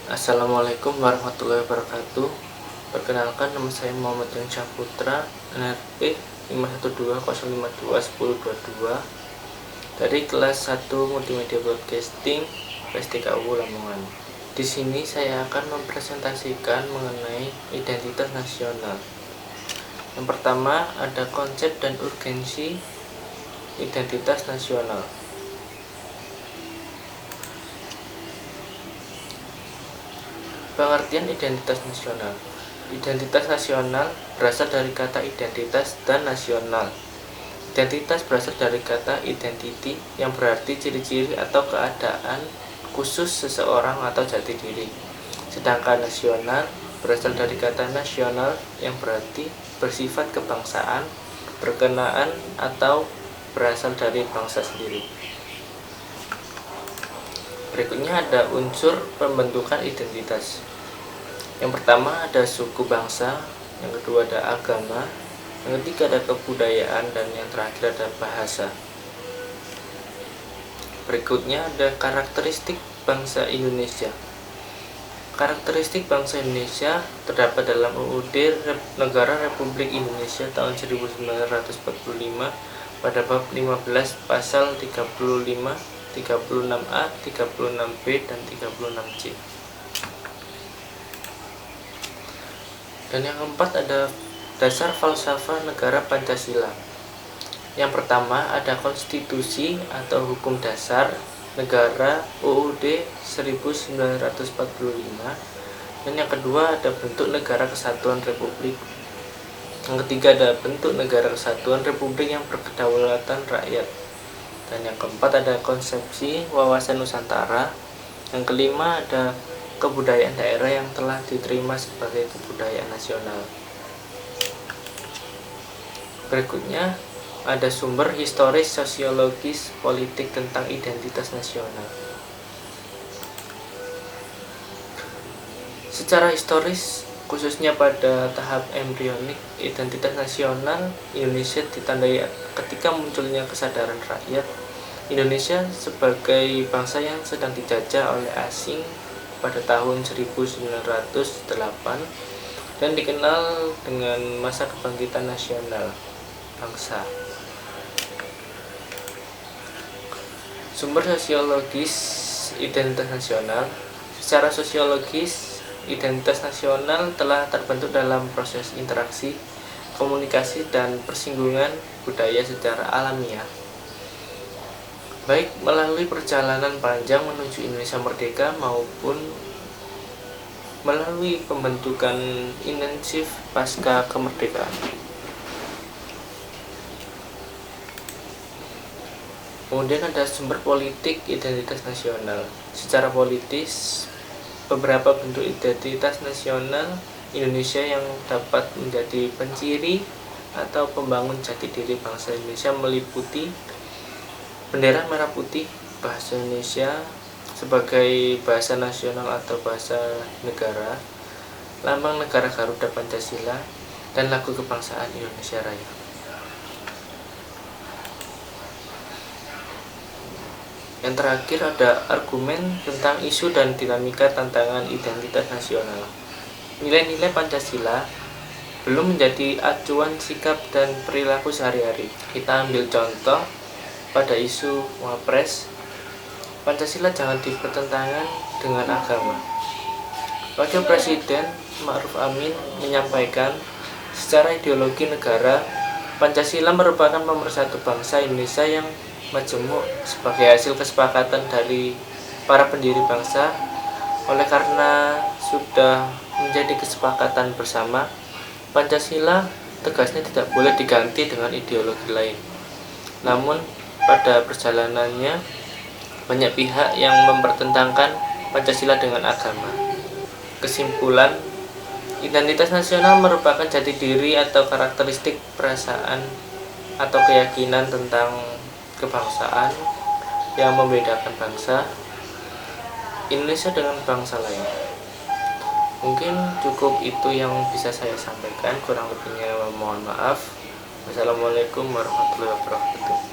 Assalamualaikum warahmatullahi wabarakatuh. Perkenalkan, nama saya Muhammad Yansyah Putra, NRP 512052102 dari kelas 1 Multimedia Broadcasting PSTKU Lamongan. Di sini saya akan mempresentasikan mengenai identitas nasional. Yang pertama, ada konsep dan urgensi identitas nasional. Pengertian identitas nasional. Identitas nasional berasal dari kata identitas dan nasional. Identitas berasal dari kata identity yang berarti ciri-ciri atau keadaan khusus seseorang atau jati diri. Sedangkan nasional berasal dari kata nasional yang berarti bersifat kebangsaan, berkenaan atau berasal dari bangsa sendiri. Berikutnya ada unsur pembentukan identitas. Yang pertama ada suku bangsa, yang kedua ada agama, yang ketiga ada kebudayaan, dan yang terakhir ada bahasa. Berikutnya ada karakteristik bangsa Indonesia. Karakteristik bangsa Indonesia terdapat dalam UUD Negara Republik Indonesia tahun 1945 pada bab 15 pasal 35, 36A, 36B, dan 36C. Dan yang keempat ada dasar falsafah negara Pancasila. Yang pertama ada konstitusi atau hukum dasar negara UUD 1945, dan yang kedua ada bentuk negara kesatuan republik. Yang ketiga ada bentuk negara kesatuan republik yang berkedaulatan rakyat. Dan yang keempat ada konsepsi wawasan Nusantara. Yang kelima ada kebudayaan daerah yang telah diterima sebagai kebudayaan nasional. Berikutnya ada sumber historis, sosiologis, politik tentang identitas nasional. Secara historis, khususnya pada tahap embrionik, identitas nasional Indonesia ditandai ketika munculnya kesadaran rakyat Indonesia sebagai bangsa yang sedang dijajah oleh asing pada tahun 1908 dan dikenal dengan masa kebangkitan nasional bangsa. Sumber sosiologis identitas nasional. Secara sosiologis, identitas nasional telah terbentuk dalam proses interaksi, komunikasi, dan persinggungan budaya secara alamiah, baik melalui perjalanan panjang menuju Indonesia merdeka maupun melalui pembentukan intensif pasca kemerdekaan. Kemudian ada sumber politik identitas nasional. Secara politis, beberapa bentuk identitas nasional Indonesia yang dapat menjadi penciri atau pembangun jati diri bangsa Indonesia meliputi bendera merah putih, bahasa Indonesia sebagai bahasa nasional atau bahasa negara, lambang negara Garuda Pancasila, dan lagu kebangsaan Indonesia Raya. Yang terakhir ada argumen tentang isu dan dinamika tantangan identitas nasional. Nilai-nilai Pancasila belum menjadi acuan sikap dan perilaku sehari-hari. Kita ambil contoh pada isu Wapres, Pancasila jangan dipertentangan dengan agama. Wakil Presiden Ma'ruf Amin menyampaikan, secara ideologi negara, Pancasila merupakan pemersatu bangsa Indonesia yang majemuk sebagai hasil kesepakatan dari para pendiri bangsa. Oleh karena sudah menjadi kesepakatan bersama, Pancasila tegasnya tidak boleh diganti dengan ideologi lain. Namun pada perjalanannya banyak pihak yang mempertentangkan Pancasila dengan agama. Kesimpulan, identitas nasional merupakan jati diri atau karakteristik perasaan atau keyakinan tentang kebangsaan yang membedakan bangsa Indonesia dengan bangsa lain. Mungkin cukup itu yang bisa saya sampaikan, kurang lebihnya mohon maaf. Wassalamualaikum warahmatullahi wabarakatuh.